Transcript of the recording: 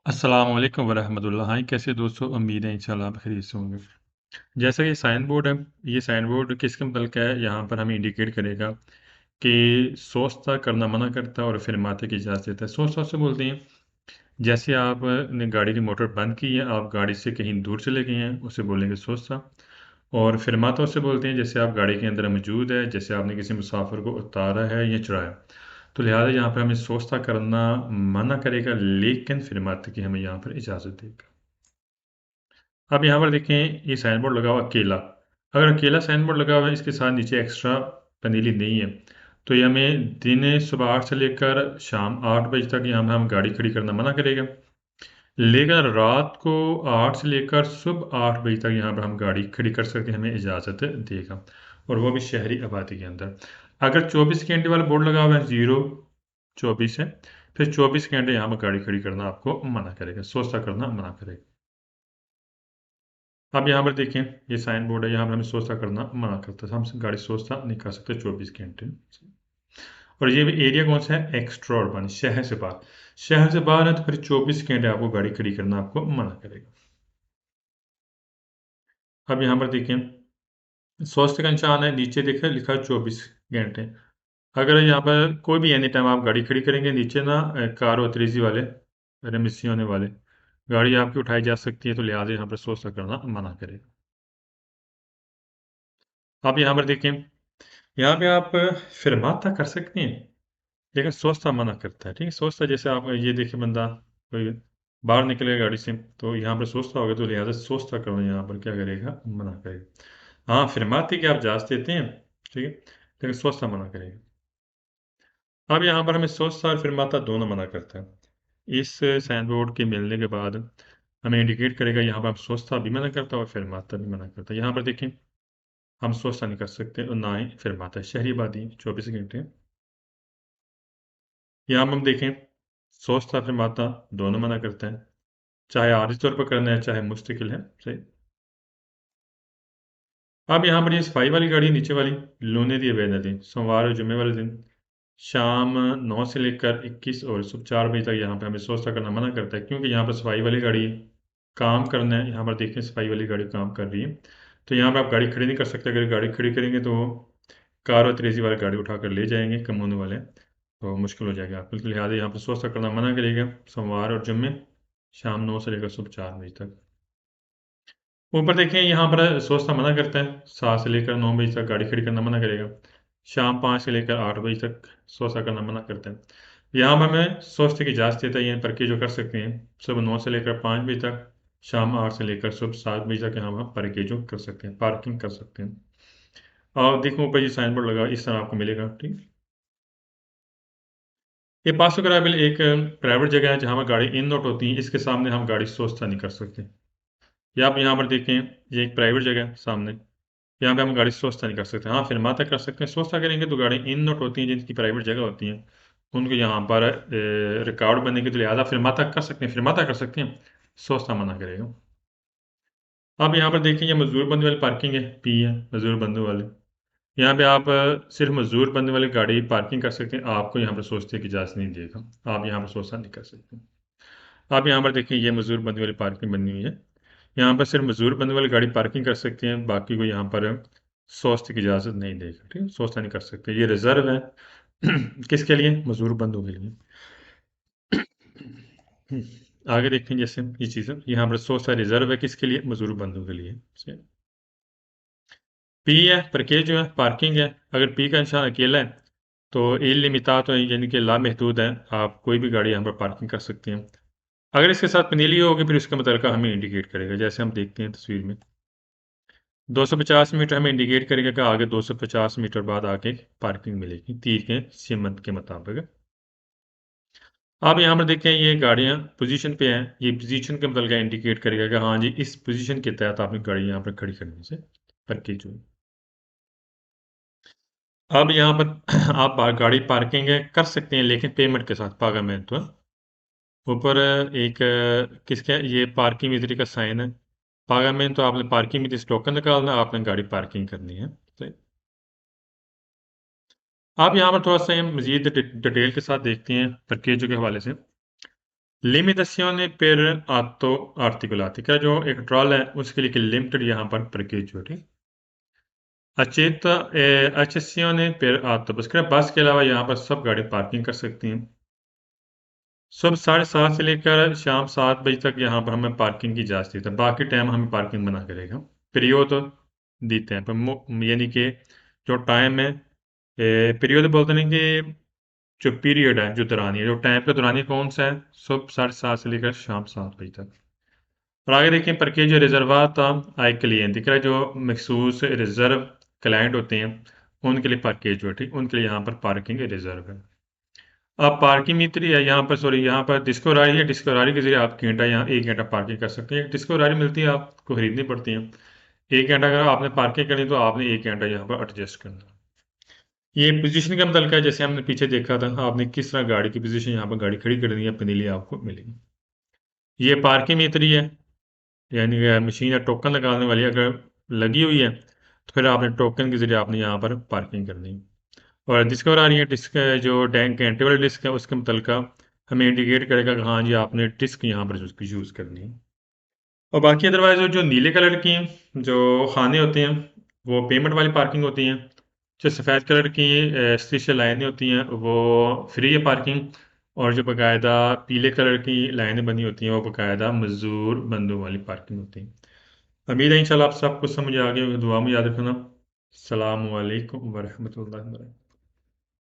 अस्सलाम वालेकुम वरहमतुल्लाह। हाय, कैसे दोस्तों? उम्मीद है इंशाल्लाह आप खैरियत से होंगे। जैसा कि साइन बोर्ड है, ये साइन बोर्ड किसके मतलब का है, यहाँ पर हमें इंडिकेट करेगा कि सोचता करना मना करता है और फिर माते की इजाज़त देता है। सोचता से बोलते हैं, जैसे आपने गाड़ी की मोटर बंद की है, आप गाड़ी से कहीं दूर चले गए हैं, उसे बोलेंगे सोचता। और फिर माता उससे बोलते हैं, जैसे आप गाड़ी के अंदर मौजूद है, जैसे आपने किसी मुसाफिर को उतारा है या चढ़ाया। तो लिहाजा यहाँ पर हमें सोचता करना मना करेगा, लेकिन फिर माते की हमें यहाँ पर इजाज़त देगा। अब यहाँ पर देखें, ये साइन बोर्ड लगा हुआ अकेला। अगर अकेला साइन बोर्ड लगा हुआ है, इसके साथ नीचे एक्स्ट्रा पनीली नहीं है, तो ये हमें दिन सुबह 8 से लेकर शाम 8 बजे तक यहाँ पर हम गाड़ी खड़ी करना मना करेगा। लेकिन रात को 8 से लेकर सुबह 8 बजे तक यहाँ पर हम गाड़ी खड़ी कर सकते हैं, हमें इजाज़त देगा। और वो भी शहरी आबादी के अंदर। अगर 24 घंटे वाला बोर्ड लगा हुआ है, 0 24 है, फिर 24 घंटे यहाँ पर गाड़ी खड़ी करना आपको मना करेगा, सोचता करना मना करेगा। अब यहाँ पर देखें, ये साइन बोर्ड है, यहाँ पर हमें सोचता करना मना करता है, हम गाड़ी सोचता नहीं कर सकते 24 घंटे। और ये भी एरिया कौन सा है? एक्स्ट्रा अर्बन, शहर से बाहर। शहर से बाहर है तो फिर 24 घंटे आपको गाड़ी खड़ी करना आपको मना करेगा। अब यहाँ पर देखें, स्वास्थ्य का निशान है, नीचे देखें लिखा है 24 घंटे। अगर यहाँ पर कोई भी एनी टाइम आप गाड़ी खड़ी करेंगे, नीचे ना कार और तेजी वाले रेमिसी होने वाले गाड़ी आपकी उठाई जा सकती है, तो लिहाजा यहाँ पर सोचता करना मना करेगा। अब यहाँ पर देखें, यहाँ पे आप फिरमाता कर सकते हैं, लेकिन सोचता मना करता है। ठीक है, सोचता जैसे आप ये देखिए, बंदा कोई बाहर निकलेगा गाड़ी से, तो यहाँ पर सोचता होगा, तो लिहाजा सोचता करना यहाँ पर क्या करेगा? मना करेगा। हाँ, फिरमाते कि आप इजाज़त देते हैं, ठीक है, लेकिन सोचता मना करेगा। अब यहाँ पर हमें सोचता और फिरमाता दोनों मना करता है। इस साइन बोर्ड के मिलने के बाद हमें इंडिकेट करेगा, यहाँ पर हम सोचता भी मना करता है और फिरमाता भी मना करता है। यहाँ पर देखें, हम सोचता नहीं कर सकते और ना ही फिरमाता। शहरी आबादी 24 घंटे। यहाँ हम देखें, सोचता फिरमाता दोनों मना करते हैं, चाहे आर्जी तौर पर करना है, चाहे मुस्तकिल है, सही। अब यहाँ पर ये सफाई वाली गाड़ी नीचे वाली, लोने दी अवैध दिन, सोमवार और जुम्मे वाले दिन शाम 9 से लेकर 21 और सुबह 4 बजे तक यहाँ पे हमें सोचता करना मना करता है, क्योंकि यहाँ पर सफाई वाली गाड़ी है, काम करना है। यहाँ पर देखें, सफाई वाली गाड़ी काम कर रही है, तो यहाँ पर आप गाड़ी खड़ी नहीं कर सकते। अगर गाड़ी खड़ी करेंगे तो कार और तेज़ी वाली गाड़ी उठाकर ले जाएंगे कमोने वाले, तो मुश्किल हो जाएगा आपको। तो लिहाजा यहाँ पर सोचता करना मना करेगा, सोमवार और जुम्मे शाम 9 से लेकर सुबह 4 बजे तक। ऊपर देखें, यहाँ पर सोचता मना करता है, 7 से लेकर 9 बजे तक गाड़ी खड़ी करना मना करेगा, शाम 5 से लेकर 8 बजे तक सोचता करना मना करता है। यहाँ पर हमें सोचते की इजाज़त देता है, ये परके जो कर सकते हैं, सुबह 9 से लेकर 5 बजे तक, शाम 8 से लेकर सुबह 7 बजे तक यहाँ हम परके जो कर सकते हैं, पार्किंग कर सकते हैं। और देखो ऊपर ये साइन बोर्ड लगा, इस तरह आपको मिलेगा, ठीक। ये पास कराबिल एक प्राइवेट जगह है, जहाँ पर गाड़ी इन नोट होती है, इसके सामने हम गाड़ी सोचता नहीं कर सकते। या आप यहाँ पर देखें, ये एक प्राइवेट जगह है सामने, यहाँ पे हम गाड़ी सोचता नहीं कर सकते। हाँ, फिरमाता कर सकते हैं, सोचता करेंगे तो गाड़ी इन नोट होती हैं, जिनकी प्राइवेट जगह होती हैं, उनको यहाँ पर रिकॉर्ड बनने के लिए लिहाजा फिरमाता कर सकते हैं, फिरमाता कर सकते हैं, सोचता मना करेगा। अब यहाँ पर देखिए, ये मजदूर बंदे वाली पार्किंग है, पी है, मजदूर बंदे वाले। यहाँ पे आप सिर्फ मजदूर बंदे वाली गाड़ी पार्किंग कर सकते हैं, आपको यहाँ पर सोचते की इजाज़त नहीं देगा, आप यहाँ पर सोचता नहीं कर सकते। आप यहाँ पर देखिए, ये मजदूर बंदे वाली पार्किंग बनी हुई है, यहाँ पर सिर्फ मजदूर बंदे वाली गाड़ी पार्किंग कर सकते हैं, बाकी को यहाँ पर सोचने की इजाज़त नहीं देगा, ठीक है, सोचता नहीं कर सकते। ये रिजर्व है किसके लिए? मजदूर बंदों के लिए। आगे देखें, जैसे ये चीज़ें यहाँ पर सोचता रिजर्व है किसके लिए? मजदूर बंदों के लिए। पी है, परकेज जो है, पार्किंग है। अगर पी का इंसान अकेला है तो इल्लिमितातो है, यानी कि लामहदूद है, आप कोई भी गाड़ी यहाँ पर पार्किंग कर सकते हैं। अगर इसके साथ पनीली होगी, फिर उसका मतलब हमें इंडिकेट करेगा, जैसे हम देखते हैं तस्वीर में 250 मीटर हमें इंडिकेट करेगा कि आगे 250 मीटर बाद आके पार्किंग मिलेगी, तीर के सीमत के मुताबिक। आप यहाँ पर देखें, ये गाड़ियाँ पोजीशन पे हैं, ये पोजीशन के मतलब इंडिकेट करेगा कि हाँ जी, इस पोजीशन के तहत आपने गाड़ी यहाँ पर खड़ी करने से परकेज हुई। अब यहाँ पर आप गाड़ी पार्किंग कर सकते हैं, लेकिन पेमेंट के साथ, पागामेंट तो ऊपर एक किसका ये पार्किंग मित्री का साइन है, पागामेंट तो आपने पार्किंग मित्री से टोकन निकालना, आपने गाड़ी पार्किंग करनी है, सही। आप यहाँ पर थोड़ा सा मजीद डिटेल के साथ देखते हैं परकेजों के हवाले से। Limitazione per atto articolati, che जो एक ट्रॉल है उसके लिए लिमिटेड यहाँ पर पैकेज जो है accessione per atto बस के अलावा यहाँ पर सब गाड़ी पार्किंग कर सकती हैं। सुबह 7:30 से लेकर शाम 7 बजे तक यहाँ पर हमें पार्किंग की इजाज़त देता है। बाकी टाइम हमें पार्किंग मना करेगा। पीरियड देते हैं पर यानी कि जो टाइम है पीरियड बोलते हैं कि जो पीरियड है जो दौरानिया जो टाइम का दौरानिया कौन सा है सुबह 7:30 से लेकर शाम 7 बजे तक। और आगे देखें परकेज रिजर्वाता आई क्लिएंट दिख रहा है जो मखसूस रिजर्व क्लाइंट होते हैं उनके लिए परकेज जो है ठीक उनके लिए यहाँ पर पार्किंग रिजर्व है। अब पार्किंग मीटर है यहाँ पर सॉरी यहाँ पर डिस्को रारी है। डिस्को रारी के जरिए आप घंटा यहाँ 1 घंटा पार्किंग कर सकते हैं। डिस्को रारी मिलती है आपको खरीदनी पड़ती है। 1 घंटा अगर आपने पार्किंग करनी तो आपने 1 घंटा यहाँ पर एडजस्ट करना। ये पोजीशन का मतलब क्या है जैसे हमने पीछे देखा था आपने किस तरह गाड़ी की पोजीशन यहाँ पर गाड़ी खड़ी करनी है अपने लिए आपको मिलेगी। ये पार्किंग मीटर ही है यानी कि मशीन या टोकन लगाने वाली अगर लगी हुई है तो फिर आपने टोकन के जरिए आपने यहाँ पर पार्किंग करनी है। और डिस्क आ रही है डिस्क जो टैंक घंटे वाली डिस्क है उसके मुतलका हमें इंडिकेट करेगा कि हाँ जी आपने डिस्क यहाँ पर यूज़ करनी है। और बाकी अदरवाइज जो नीले कलर की जो खाने होते हैं वो पेमेंट वाली पार्किंग होती हैं। जो सफ़ेद कलर की शीशे लाइनें होती हैं वो फ्री है पार्किंग। और जो बाकायदा पीले कलर की लाइनें बनी होती हैं वो बाकायदा मजदूर बंदों वाली पार्किंग होती हैं। उम्मीद है इंशाल्लाह आप सब कुछ समझ आ गए होंगे। दुआ में याद रखना। अस्सलामु अलैकुम वरहमतुल्लाहि वबरकातुहू।